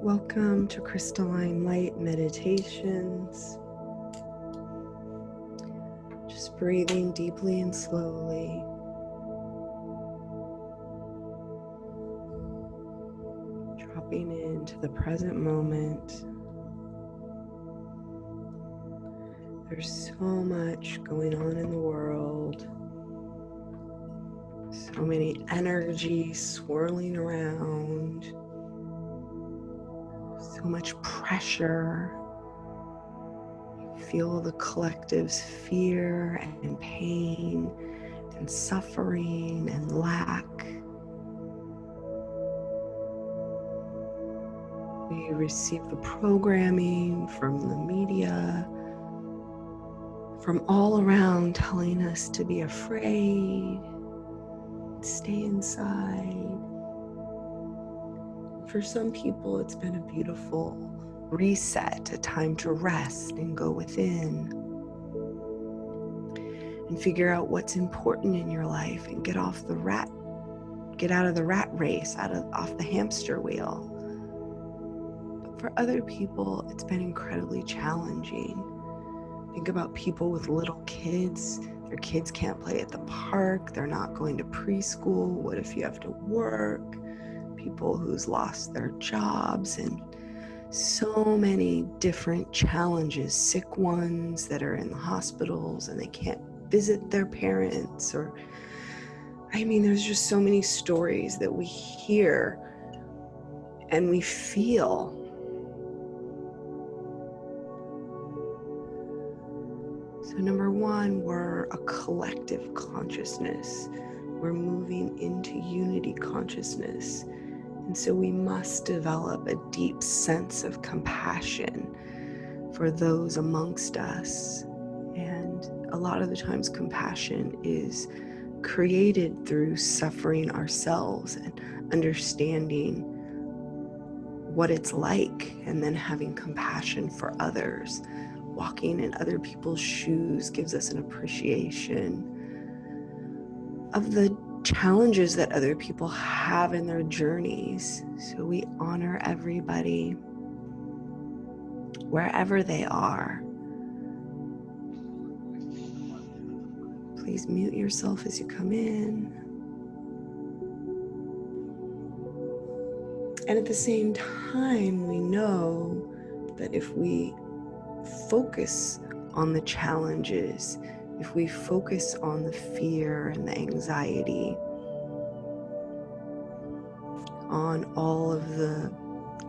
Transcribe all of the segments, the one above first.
Welcome to Crystalline Light Meditations. Just breathing deeply and slowly. Dropping into the present moment. There's so much going on in the world. So many energies swirling around. So much pressure. Feel the collective's fear and pain and suffering and lack. We receive the programming from the media, from all around, telling us to be afraid, stay inside. For some people, it's been a beautiful reset, a time to rest and go within and figure out what's important in your life and get out of the rat race, off the hamster wheel. But for other people, it's been incredibly challenging. Think about people with little kids. Their kids can't play at the park. They're not going to preschool. What if you have to work? People who's lost their jobs and so many different challenges, sick ones that are in the hospitals and they can't visit their parents, there's just so many stories that we hear and we feel. So number one, we're a collective consciousness. We're moving into unity consciousness. And so we must develop a deep sense of compassion for those amongst us. And a lot of the times compassion is created through suffering ourselves and understanding what it's like, and then having compassion for others. Walking in other people's shoes gives us an appreciation of the challenges that other people have in their journeys. So we honor everybody wherever they are. Please mute yourself as you come in. And at the same time, we know that if we focus on the challenges, if we focus on the fear and the anxiety, on all of the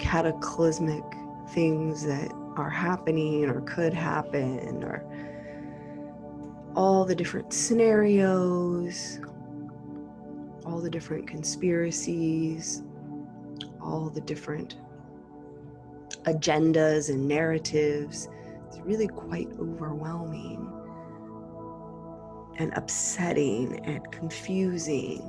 cataclysmic things that are happening or could happen, or all the different scenarios, all the different conspiracies, all the different agendas and narratives, it's really quite overwhelming and upsetting and confusing.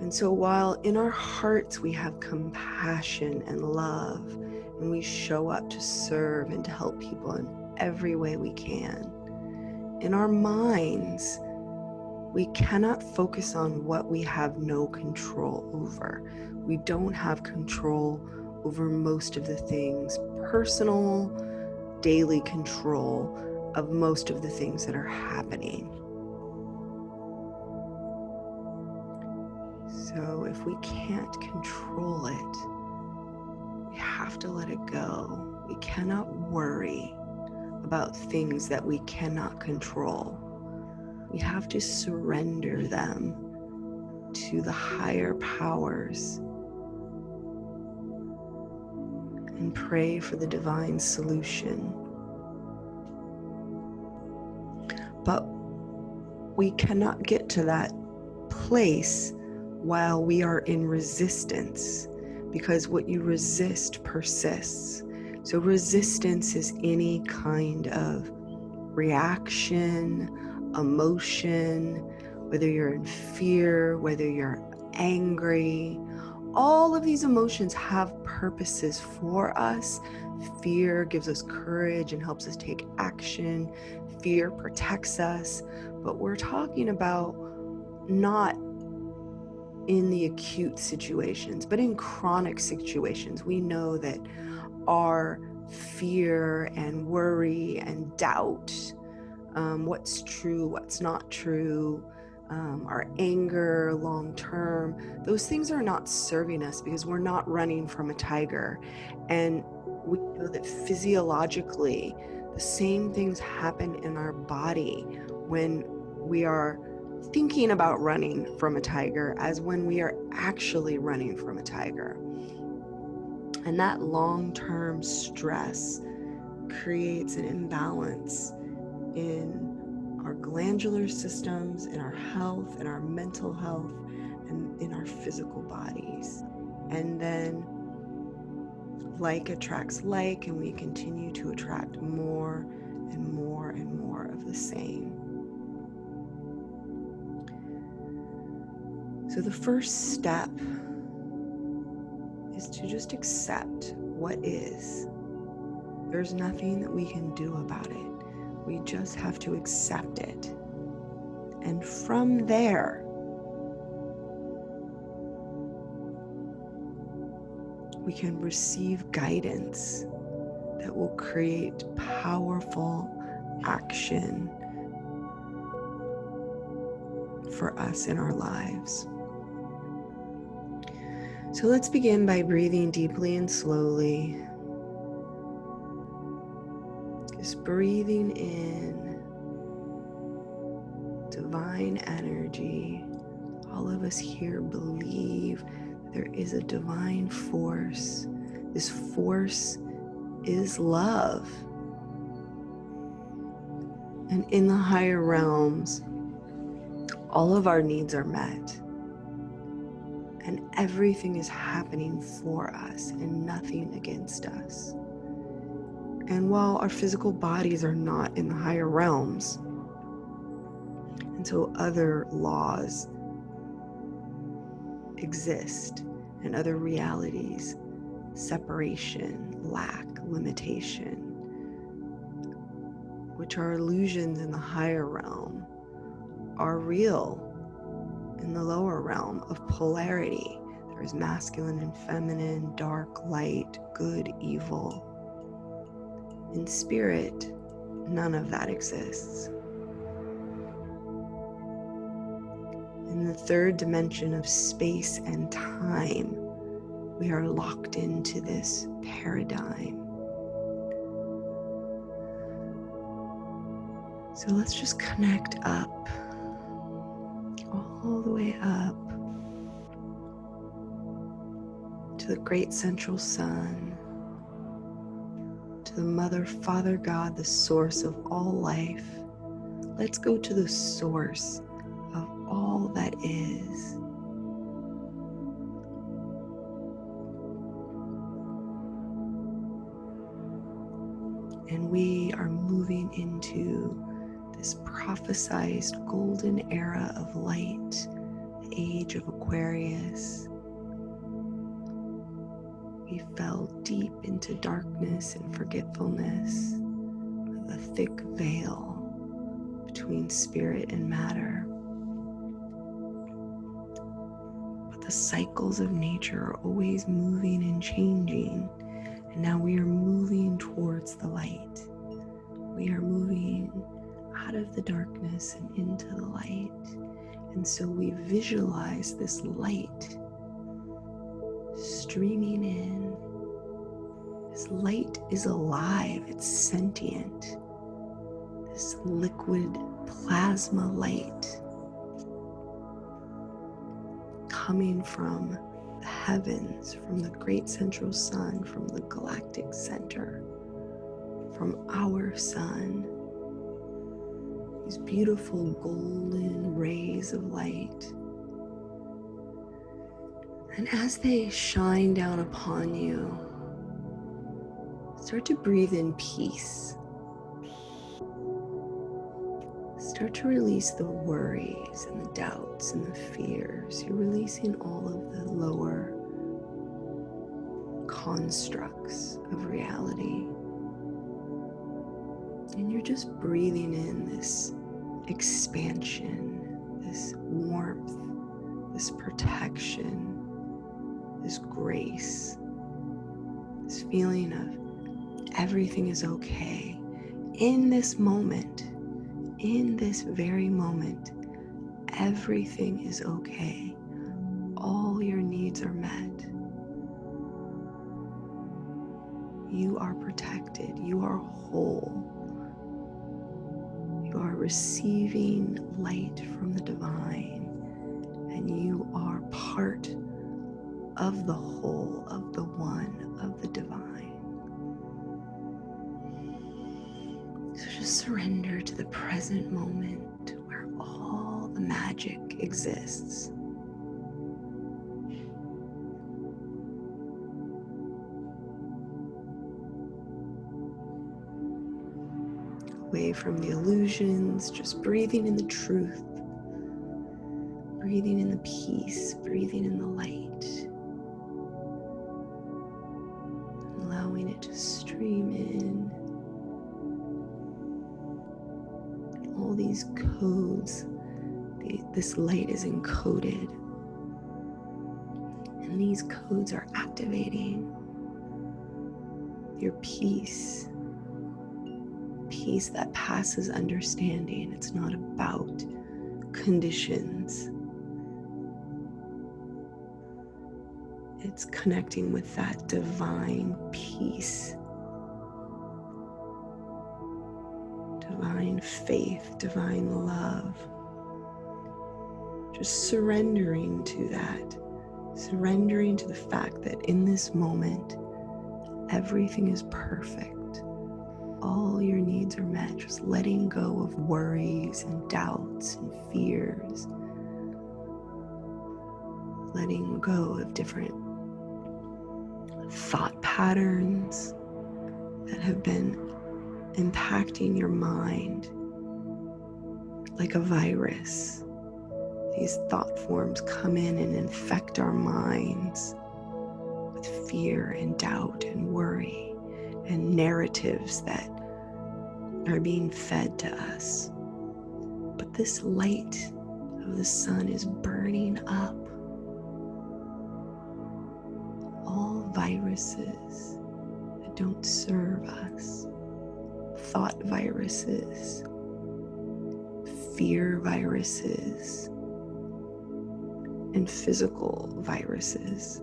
And so while in our hearts we have compassion and love, and we show up to serve and to help people in every way we can, in our minds, we cannot focus on what we have no control over. We don't have control over most of the things, personal, daily control of most of the things that are happening. So if we can't control it, we have to let it go. We cannot worry about things that we cannot control. We have to surrender them to the higher powers and pray for the divine solution. But we cannot get to that place while we are in resistance, because what you resist persists. So resistance is any kind of reaction, emotion, whether you're in fear, whether you're angry. All of these emotions have purposes for us. Fear gives us courage and helps us take action. Fear protects us. But we're talking about not in the acute situations, but in chronic situations, we know that our fear and worry and doubt, what's true, what's not true, our anger long term, those things are not serving us because we're not running from a tiger. And we know that physiologically, the same things happen in our body when we are thinking about running from a tiger as when we are actually running from a tiger. And that long-term stress creates an imbalance in our glandular systems, in our health, in our mental health, and in our physical bodies. And then like attracts like, and we continue to attract more and more and more of the same. So the first step is to just accept what is. There's nothing that we can do about it. We just have to accept it. And from there, we can receive guidance that will create powerful action for us in our lives. So let's begin by breathing deeply and slowly. Just breathing in divine energy. All of us here believe there is a divine force. This force is love. And in the higher realms, all of our needs are met. And everything is happening for us and nothing against us. And while our physical bodies are not in the higher realms, and so other laws exist and other realities, separation, lack, limitation, which are illusions in the higher realm, are real in the lower realm of polarity. There is masculine and feminine, dark, light, good, evil. In spirit, none of that exists. In the third dimension of space and time, we are locked into this paradigm. So let's just connect up, all the way up to the great central sun, to the Mother, Father, God, the source of all life. Let's go to the source of all that is. And we are moving into this prophesized golden era of light, the age of Aquarius. We fell deep into darkness and forgetfulness with a thick veil between spirit and matter. But the cycles of nature are always moving and changing, and now we are moving towards the light. We are moving out of the darkness and into the light. And so we visualize this light streaming in. This light is alive, it's sentient. This liquid plasma light coming from the heavens, from the great central sun, from the galactic center, from our sun. These beautiful golden rays of light. And as they shine down upon you, start to breathe in peace. Start to release the worries and the doubts and the fears. You're releasing all of the lower constructs of reality. And you're just breathing in this expansion, this warmth, this protection, this grace, this feeling of everything is okay. In this moment, in this very moment, everything is okay. All your needs are met. You are protected. You are whole. You are receiving light from the divine, and you are part of the whole, of the one, of the divine. So just surrender to the present moment where all the magic exists. Away from the illusions, just breathing in the truth, breathing in the peace, breathing in the light, allowing it to stream in. All these codes, this light is encoded, and these codes are activating your peace. Peace that passes understanding. It's not about conditions. It's connecting with that divine peace, divine faith, divine love. Just surrendering to that, surrendering to the fact that in this moment, everything is perfect. All your needs are met. Just letting go of worries and doubts and fears. Letting go of different thought patterns that have been impacting your mind like a virus. These thought forms come in and infect our minds with fear and doubt and worry and narratives that are being fed to us. But this light of the sun is burning up all viruses that don't serve us. Thought viruses, fear viruses, and physical viruses.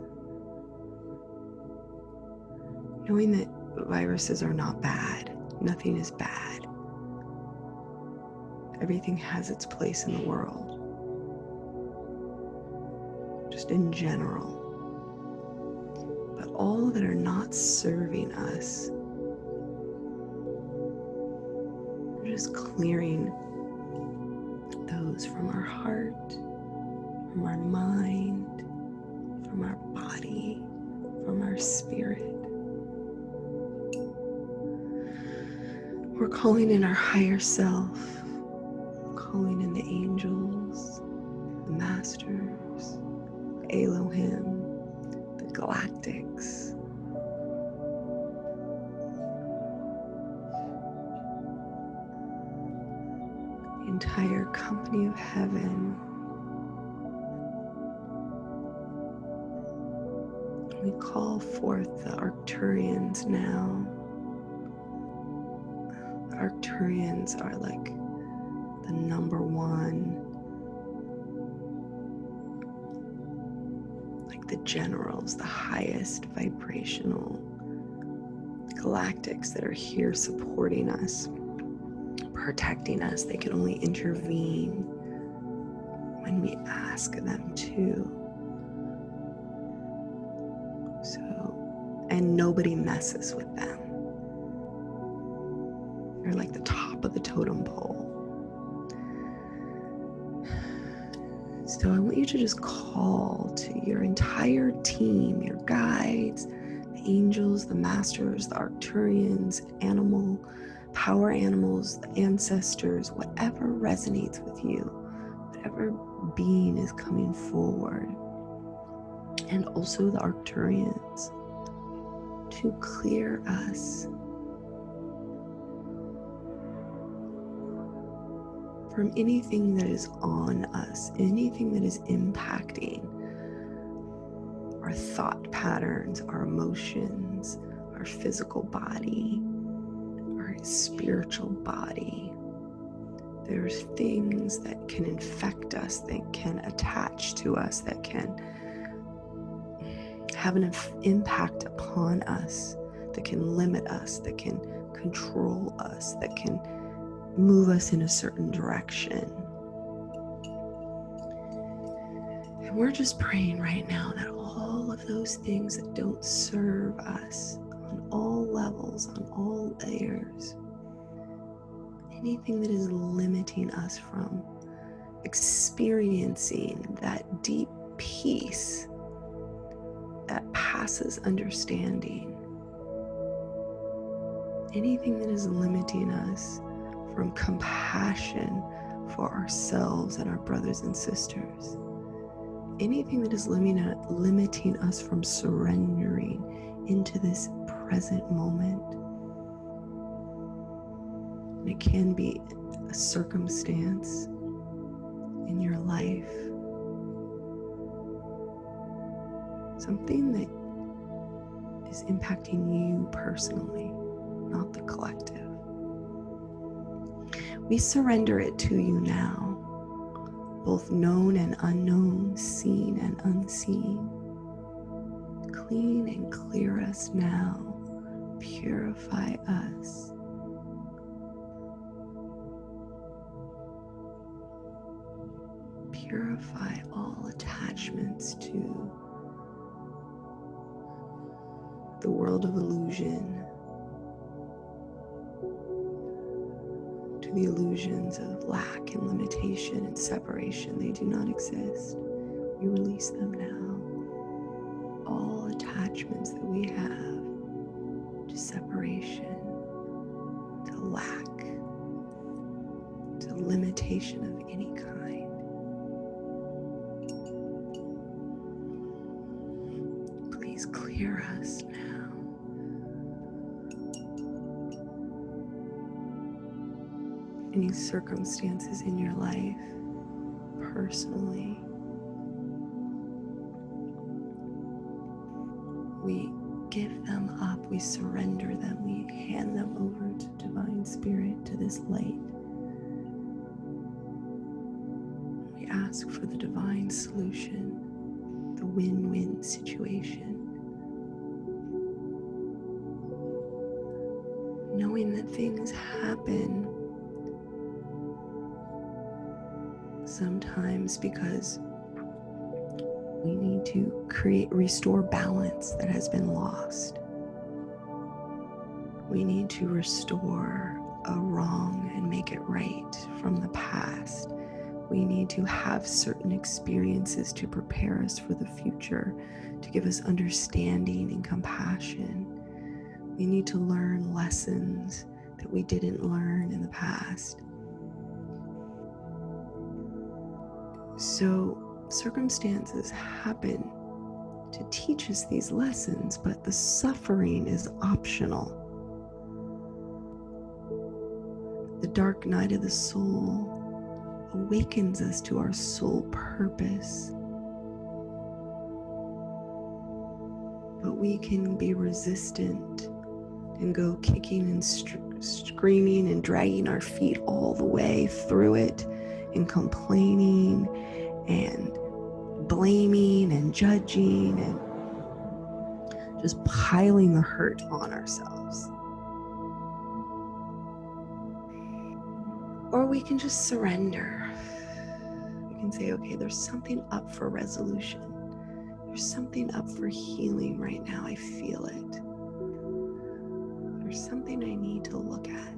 Knowing that viruses are not bad. Nothing is bad. Everything has its place in the world. Just in general. But all that are not serving us, we're just clearing those from our heart, from our mind, from our body, from our spirit. We're calling in our higher self, calling in the angels, the masters, Elohim, the galactics. The entire company of heaven. We call forth the Arcturians now. The Arcturians are like the number one, like the generals, the highest vibrational galactics that are here supporting us, protecting us. They can only intervene when we ask them to. And nobody messes with them. They're like the top of the totem pole. So I want you to just call to your entire team, your guides, the angels, the masters, the Arcturians, power animals, the ancestors, whatever resonates with you, whatever being is coming forward. And also the Arcturians, to clear us from anything that is on us, anything that is impacting our thought patterns, our emotions, our physical body, our spiritual body. There's things that can infect us, that can attach to us, that can have an impact upon us, that can limit us, that can control us, that can move us in a certain direction. And we're just praying right now that all of those things that don't serve us on all levels, on all layers, anything that is limiting us from experiencing that deep peace that passes understanding, anything that is limiting us from compassion for ourselves and our brothers and sisters, anything that is limiting us from surrendering into this present moment. And it can be a circumstance in your life, something that is impacting you personally, not the collective. We surrender it to you now, both known and unknown, seen and unseen. Clean and clear us now, purify us. Purify all attachments to the world of illusion, to the illusions of lack and limitation and separation. They do not exist. We release them now. All attachments that we have to separation, to lack, to limitation of any kind. Please clear us now. Any circumstances in your life, personally, we give them up, we surrender them, we hand them over to Divine Spirit, to this light. We ask for the divine solution, the win-win situation. Knowing that things happen sometimes because we need to restore balance that has been lost. We need to restore a wrong and make it right from the past. We need to have certain experiences to prepare us for the future, to give us understanding and compassion. We need to learn lessons that we didn't learn in the past. So circumstances happen to teach us these lessons, but the suffering is optional. The dark night of the soul awakens us to our soul purpose. But we can be resistant and go kicking and screaming and dragging our feet all the way through it, and complaining and blaming and judging and just piling the hurt on ourselves. Or we can just surrender. We can say, okay, there's something up for resolution. There's something up for healing right now. I feel it. There's something I need to look at.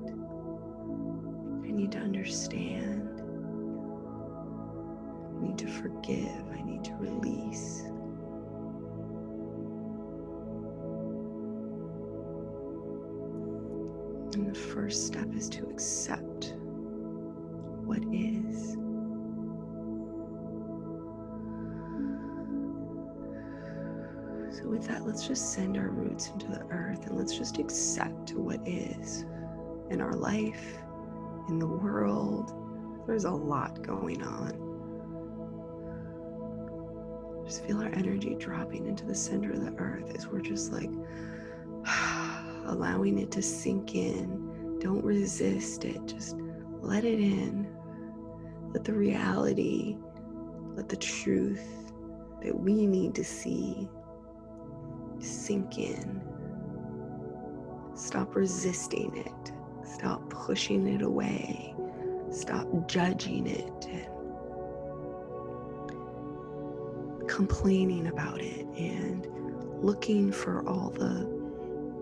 I need to understand. I need to forgive. I need to release. And the first step is to accept what is. So with that, let's just send our roots into the earth and let's just accept what is in our life, in the world, There's a lot going on. Just feel our energy dropping into the center of the earth as we're just like allowing it to sink in. Don't resist it. Just let it in. Let the reality, let the truth that we need to see sink in. Stop resisting it. Stop pushing it away. Stop judging it and complaining about it and looking for all the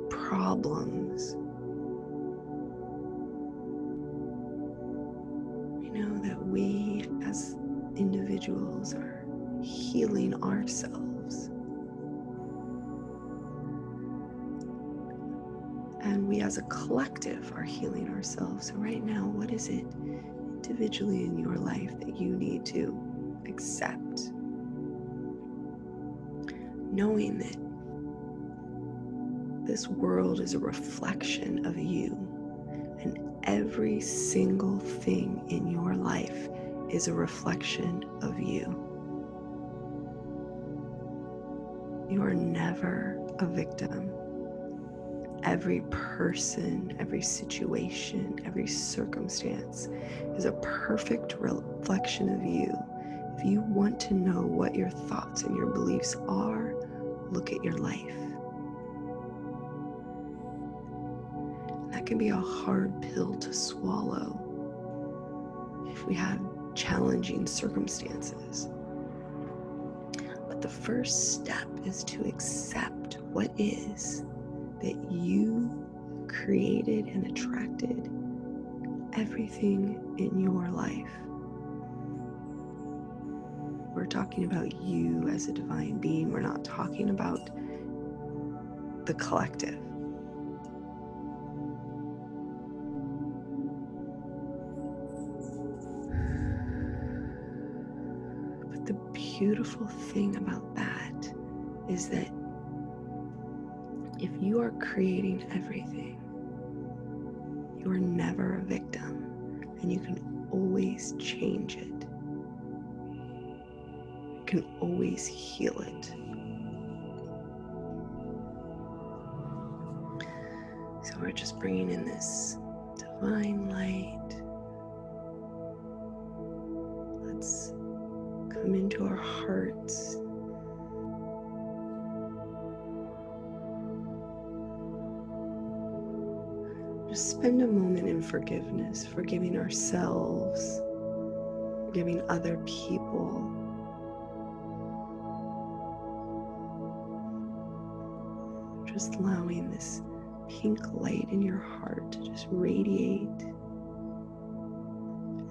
problems. We know that we as individuals are healing ourselves. And we as a collective are healing ourselves. So right now, what is it individually in your life that you need to accept? Knowing that this world is a reflection of you, and every single thing in your life is a reflection of you. You are never a victim. Every person, every situation, every circumstance is a perfect reflection of you. If you want to know what your thoughts and your beliefs are, look at your life. That can be a hard pill to swallow if we have challenging circumstances. But the first step is to accept what is, that you created and attracted everything in your life. We're talking about you as a divine being. We're not talking about the collective. But the beautiful thing about that is that if you are creating everything, you are never a victim, and you can always change it. You can always heal it. So we're just bringing in this divine light. Let's come into our hearts. Just spend a moment in forgiveness, forgiving ourselves, forgiving other people. Just allowing this pink light in your heart to just radiate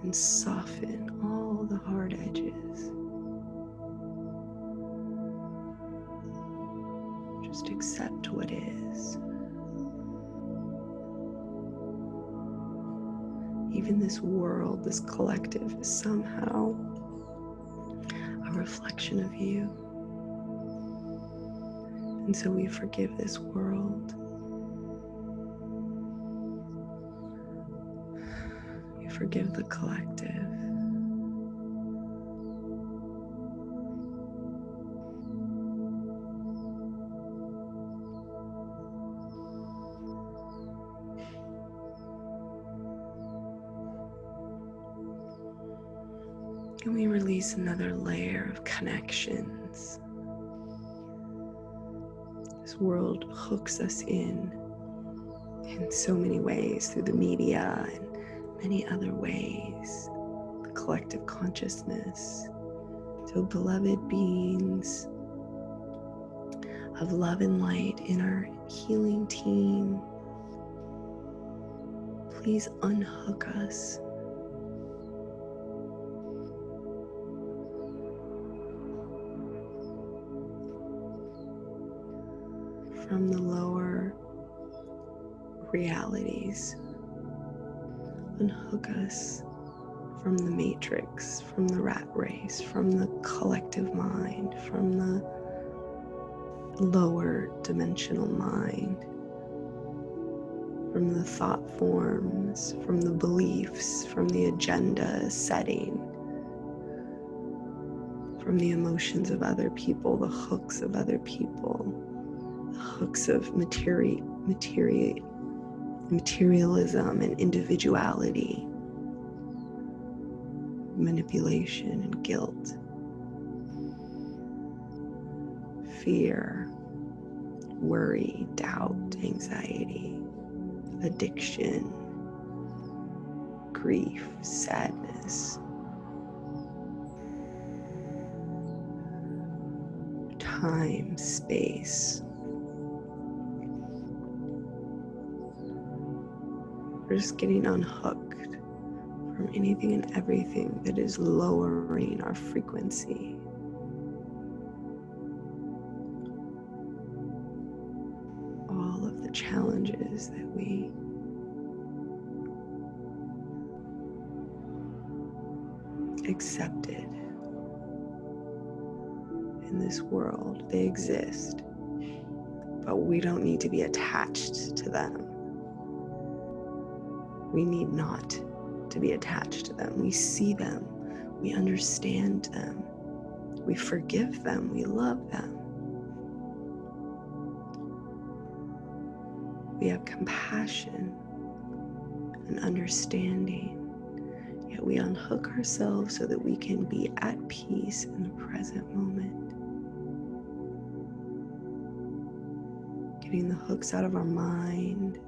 and soften all the hard edges. Just accept what is. Even this world, this collective, is somehow a reflection of you. And so we forgive this world. We forgive the collective. And we release another layer of connections. This world hooks us in so many ways, through the media and many other ways, the collective consciousness. So beloved beings of love and light in our healing team, please unhook us from the lower realities. Unhook us from the matrix, from the rat race, from the collective mind, from the lower dimensional mind, from the thought forms, from the beliefs, from the agenda setting, from the emotions of other people, the hooks of other people, the hooks of materialism and individuality, manipulation and guilt, fear, worry, doubt, anxiety, addiction, grief, sadness, time, space. We're just getting unhooked from anything and everything that is lowering our frequency. All of the challenges that we accepted in this world, they exist, but we don't need to be attached to them. We need not to be attached to them. We see them, we understand them, we forgive them, we love them. We have compassion and understanding, yet we unhook ourselves so that we can be at peace in the present moment. Getting the hooks out of our mind,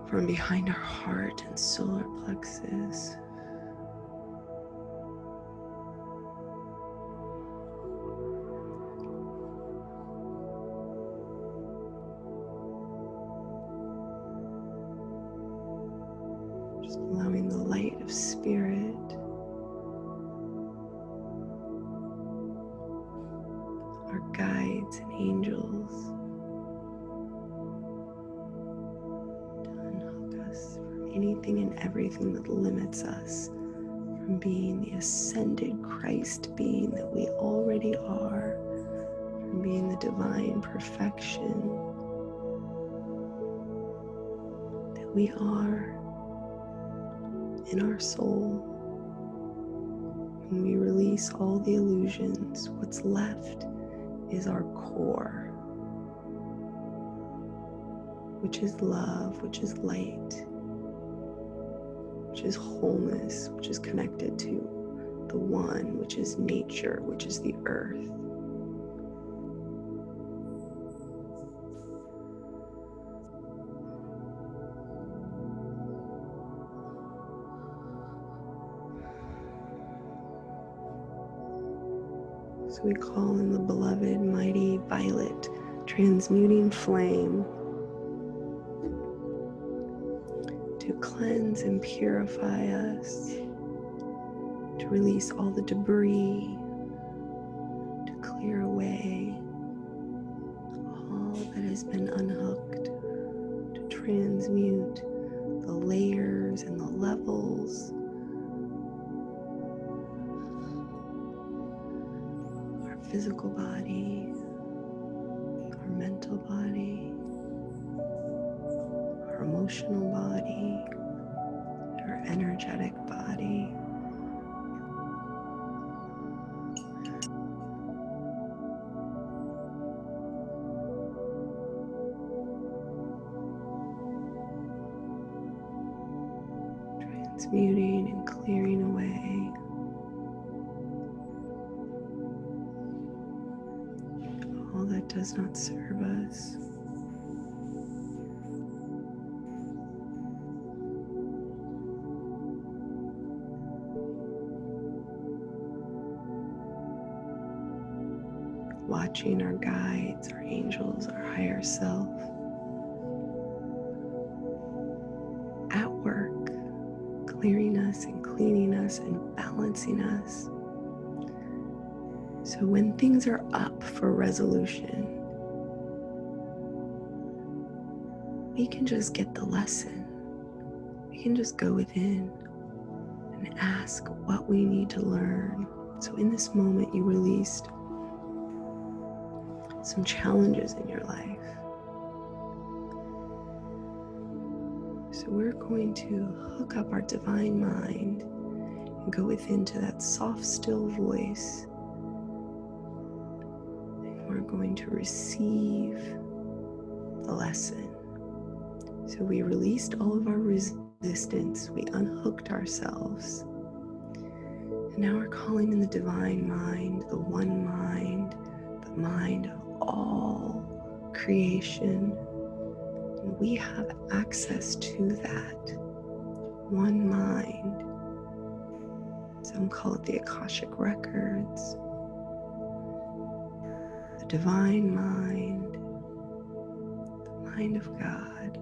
from behind our heart and solar plexus. Just allowing the light of spirit, our guides and angels, anything and everything that limits us from being the ascended Christ being that we already are, from being the divine perfection that we are in our soul. When we release all the illusions, what's left is our core, which is love, which is light, which is wholeness, which is connected to the one, which is nature, which is the earth. So we call in the beloved, mighty, violet, transmuting flame to cleanse and purify us, to release all the debris, to clear away all that has been unhooked, to transmute the layers and the levels, our physical body, our mental body, our emotional body, our energetic body. Transmuting and clearing away all that does not serve us. Watching our guides, our angels, our higher self at work, clearing us and cleaning us and balancing us. So when things are up for resolution, we can just get the lesson. We can just go within and ask what we need to learn. So in this moment, you released some challenges in your life. So we're going to hook up our divine mind and go within to that soft, still voice. And we're going to receive the lesson. So we released all of our resistance. We unhooked ourselves. And now we're calling in the divine mind, the one mind, the mind of all creation. And we have access to that one mind. Some call it the Akashic Records, the divine mind, the mind of God.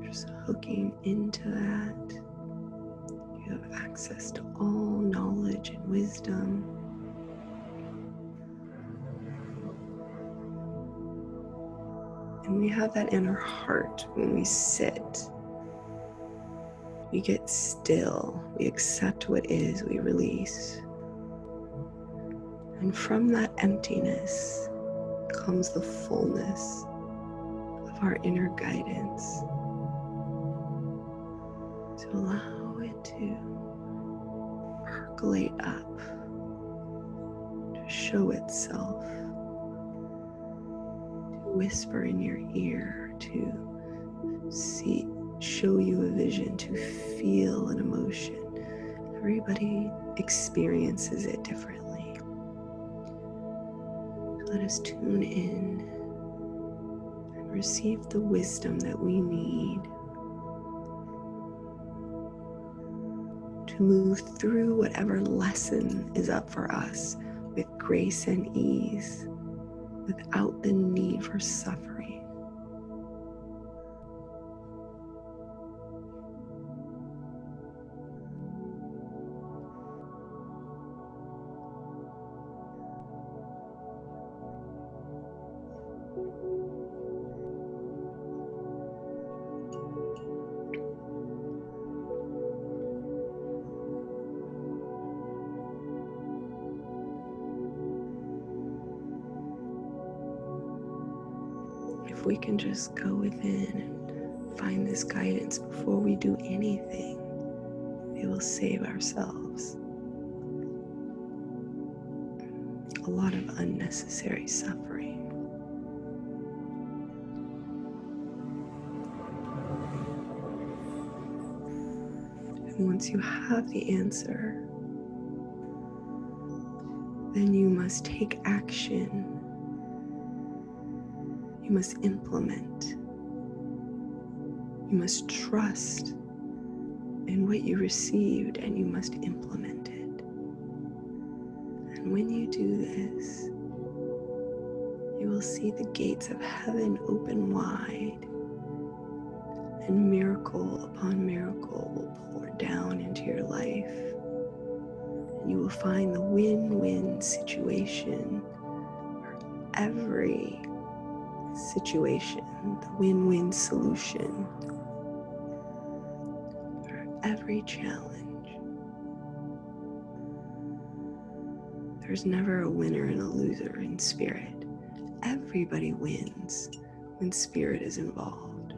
Just hooking into that. You have access to all knowledge and wisdom. And we have that in our heart when we sit. We get still, we accept what is, we release. And from that emptiness comes the fullness of our inner guidance. So allow it to percolate up, to show itself, to whisper in your ear, to show you a vision, to feel an emotion. Everybody experiences it differently. Let us tune in and receive the wisdom that we need to move through whatever lesson is up for us with grace and ease, without the need for suffering. If we can just go within and find this guidance before we do anything, we will save ourselves a lot of unnecessary suffering. And once you have the answer, then you must take action. You must implement. You must trust in what you received, and you must implement it. And when you do this, you will see the gates of heaven open wide, and miracle upon miracle will pour down into your life. And you will find the win-win situation for every situation, the win-win solution for every challenge. There's never a winner and a loser in spirit. Everybody wins when spirit is involved.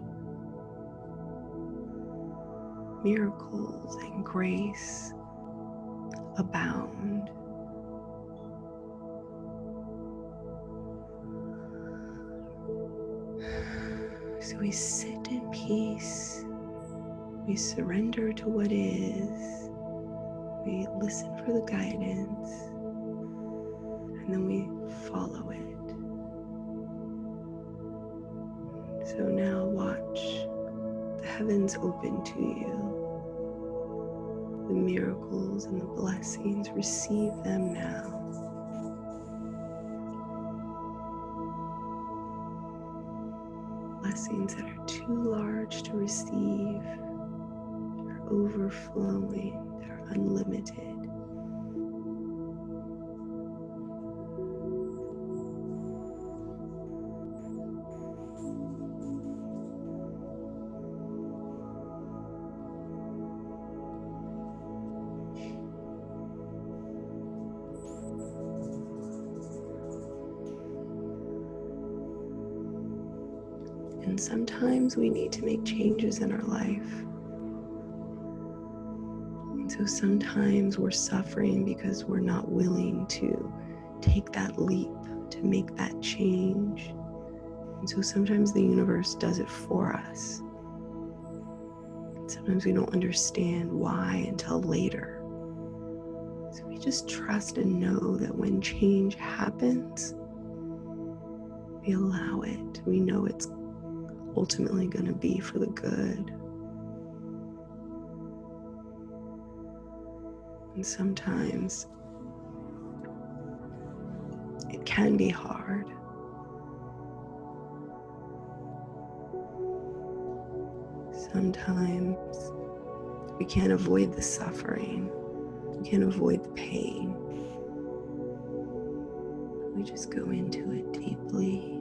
Miracles and grace abound. So we sit in peace, we surrender to what is, we listen for the guidance, and then we follow it. So now watch the heavens open to you, the miracles and the blessings, receive them now. Blessings that are too large to receive, are overflowing, they're unlimited. And sometimes we need to make changes in our life. And so sometimes we're suffering because we're not willing to take that leap, to make that change. And so sometimes the universe does it for us. And sometimes we don't understand why until later. So we just trust and know that when change happens, we allow it. We know it's ultimately going to be for the good. And sometimes it can be hard. Sometimes we can't avoid the suffering. We can't avoid the pain. We just go into it deeply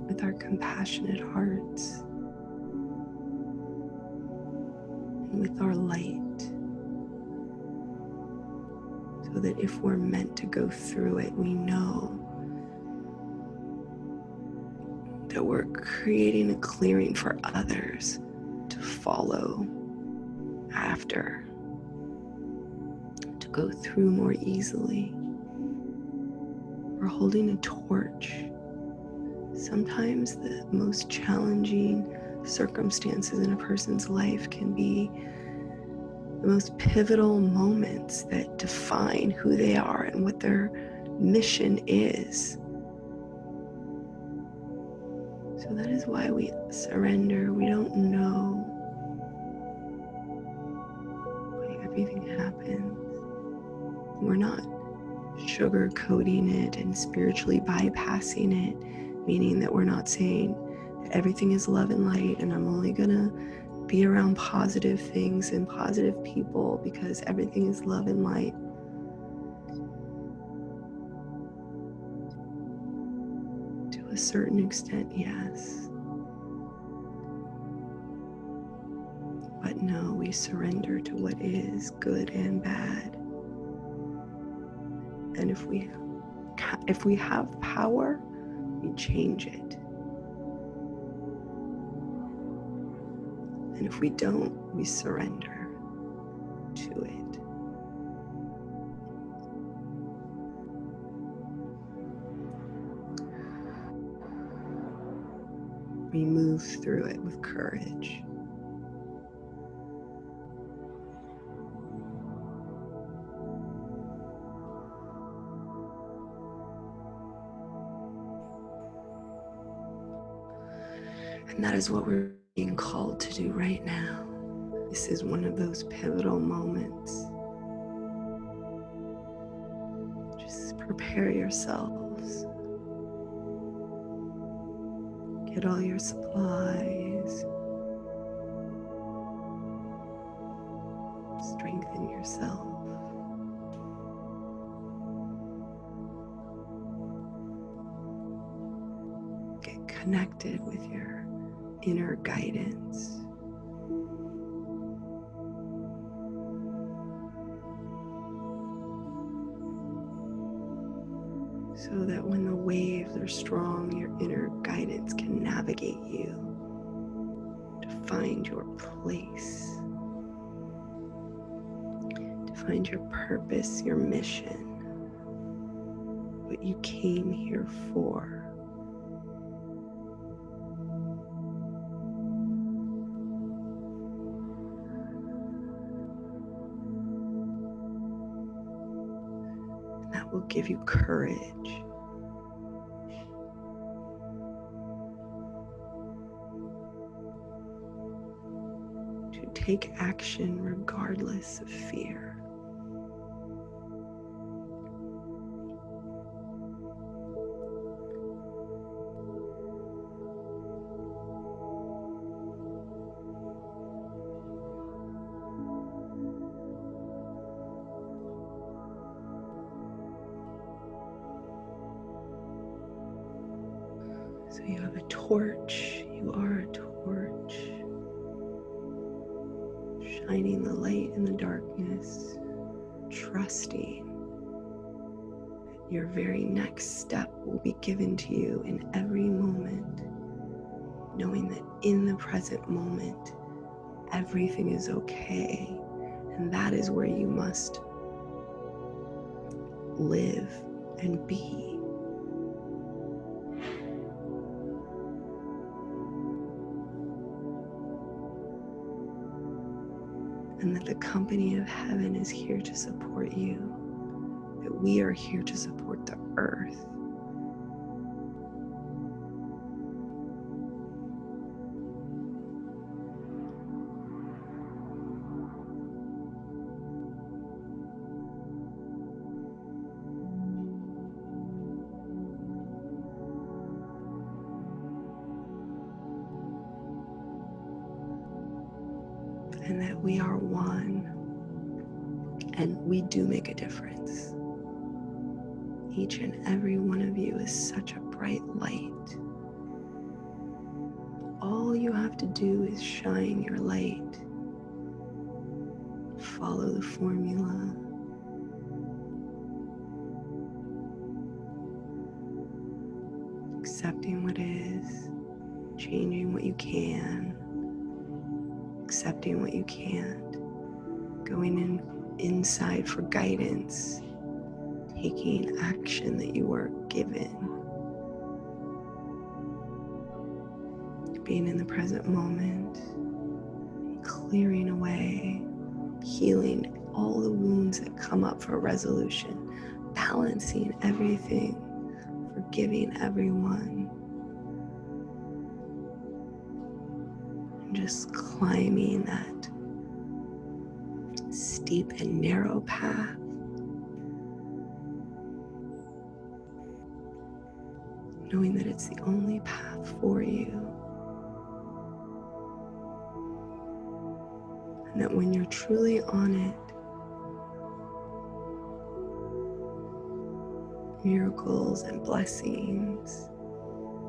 with our compassionate hearts and with our light, so that if we're meant to go through it, we know that we're creating a clearing for others to follow after, to go through more easily. We're holding a torch. Sometimes the most challenging circumstances in a person's life can be the most pivotal moments that define who they are and what their mission is. So that is why we surrender. We don't know why everything happens. We're not sugarcoating it and spiritually bypassing it, meaning that we're not saying that everything is love and light and I'm only gonna be around positive things and positive people because everything is love and light. To a certain extent, yes. But no, we surrender to what is good and bad. And if we have power, we change it. And if we don't, we surrender to it. We move through it with courage. And that is what we're being called to do right now. This is one of those pivotal moments. Just prepare yourselves. Get all your supplies. Strengthen yourself. Get connected with your inner guidance. So that when the waves are strong, your inner guidance can navigate you to find your place, to find your purpose, your mission, what you came here for. And that will give you courage. To take action regardless of fear. So you have a torch, you are a torch, shining the light in the darkness, trusting that Your very next step will be given to you in every moment, knowing that in the present moment, everything is okay. And that is where you must live and be. And that the company of heaven is here to support you, that we are here to support the earth. And that we are one, and we do make a difference. Each and every one of you is such a bright light. All you have to do is shine your light. Follow the formula. Accepting what is, changing what you can, accepting what you can't, going inside for guidance, taking action that you were given, being in the present moment, clearing away, healing all the wounds that come up for resolution, balancing everything, forgiving everyone, and just climbing that steep and narrow path, knowing that it's the only path for you, and that when you're truly on it, miracles and blessings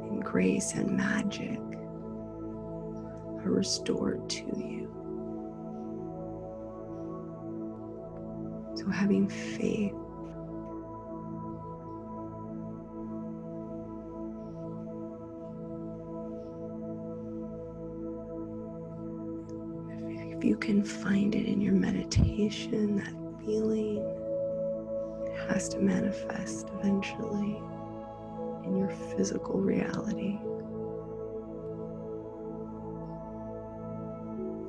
and grace and magic are restored to you. So having faith, if you can find it in your meditation, that feeling, it has to manifest eventually in your physical reality.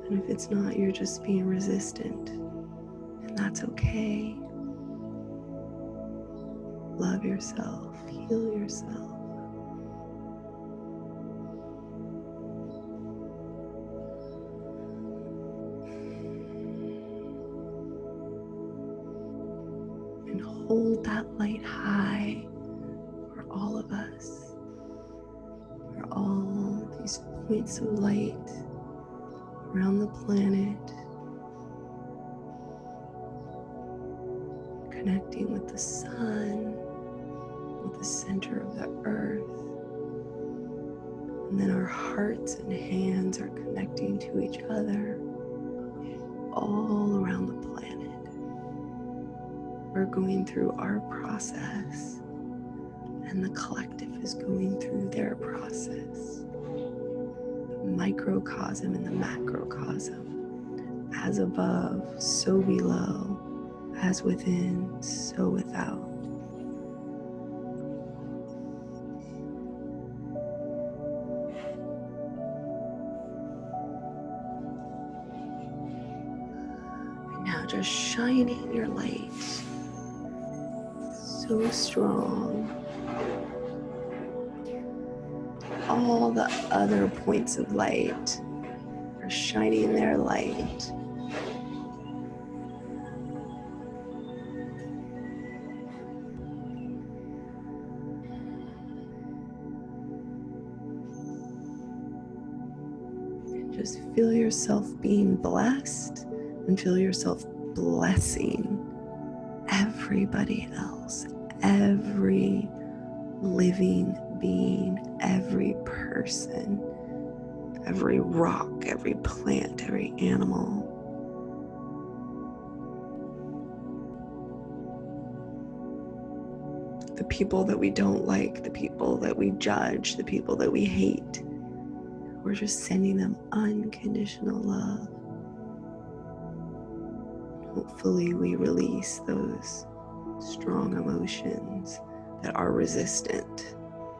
And if it's not, you're just being resistant, and that's okay. Love yourself, heal yourself. And hold that light high for all of us, for all these points of light around the planet, connecting with the sun, with the center of the earth, and then our hearts and hands are connecting to each other all around the planet. We're going through our process, and the collective is going through their process. The microcosm and the macrocosm, as above, so below, as within, so without. And now just shining your light so strong. All the other points of light are shining their light. And just feel yourself being blessed and feel yourself blessing everybody else, every living being, every person, every rock, every plant, every animal. the people that we don't like, the people that we judge, the people that we hate. We're just sending them unconditional love. Hopefully we release those strong emotions that are resistance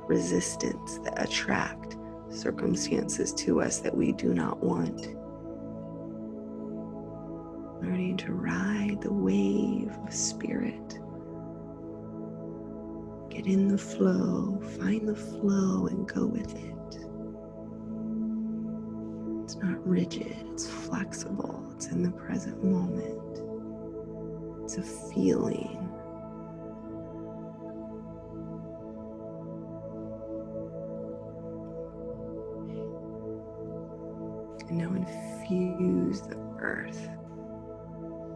that attract circumstances to us that we do not want. Learning to ride the wave of spirit. Get in the flow, find the flow and go with it. It's not rigid, it's flexible, it's in the present moment. It's a feeling. And now infuse the earth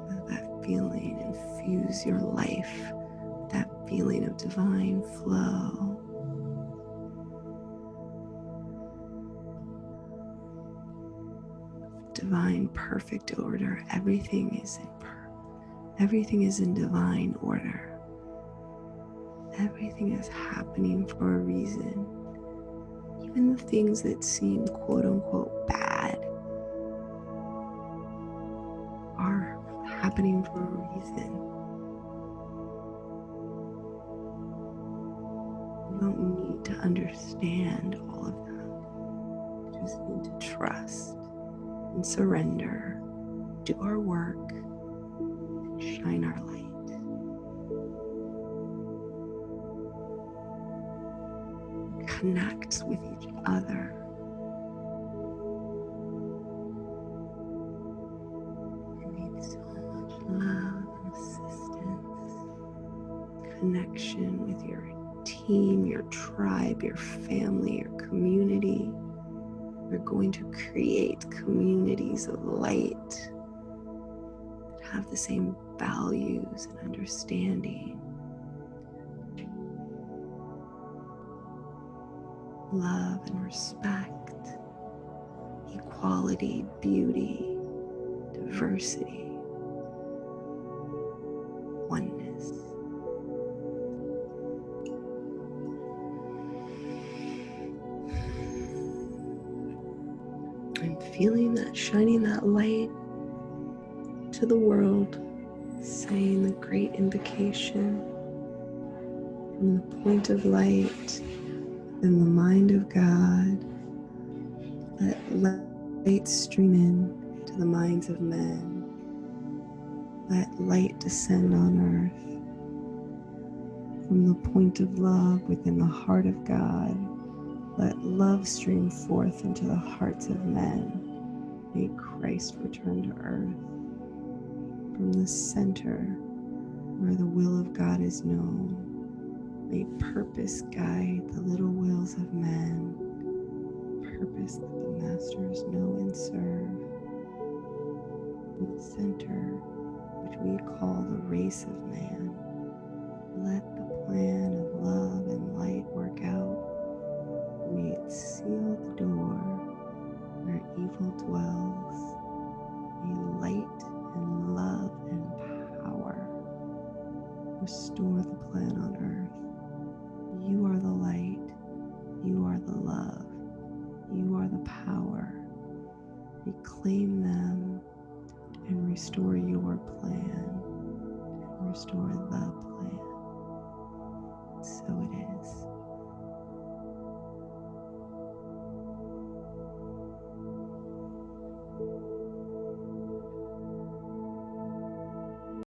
with that feeling, infuse your life with that feeling of divine flow. Divine perfect order. Everything is in divine order. Everything is happening for a reason. Even the things that seem quote unquote bad are happening for a reason. You don't need to understand all of them. You just need to trust and surrender, do our work, and shine our light. Connect with each other. You need so much love and assistance, connection with your team, your tribe, your family, your community. We're going to create communities of light that have the same values and understanding. Love and respect, equality, beauty, diversity, oneness. I'm feeling that, shining that light to the world, saying the great invocation from the point of light in the mind of God. Let light stream in to the minds of men. Let light descend on earth. From the point of love within the heart of God, let love stream forth into the hearts of men. May Christ return to earth. From the center where the will of God is known, may purpose guide the little wills of men. Purpose that the masters know and serve. From the center, which we call the race of man, let the plan of love and light work out. May it seal the door where evil dwells. May light and love and power restore the plan on earth. You are the light. You are the love. You are the power. Reclaim them and restore your plan and restore the plan. So it is.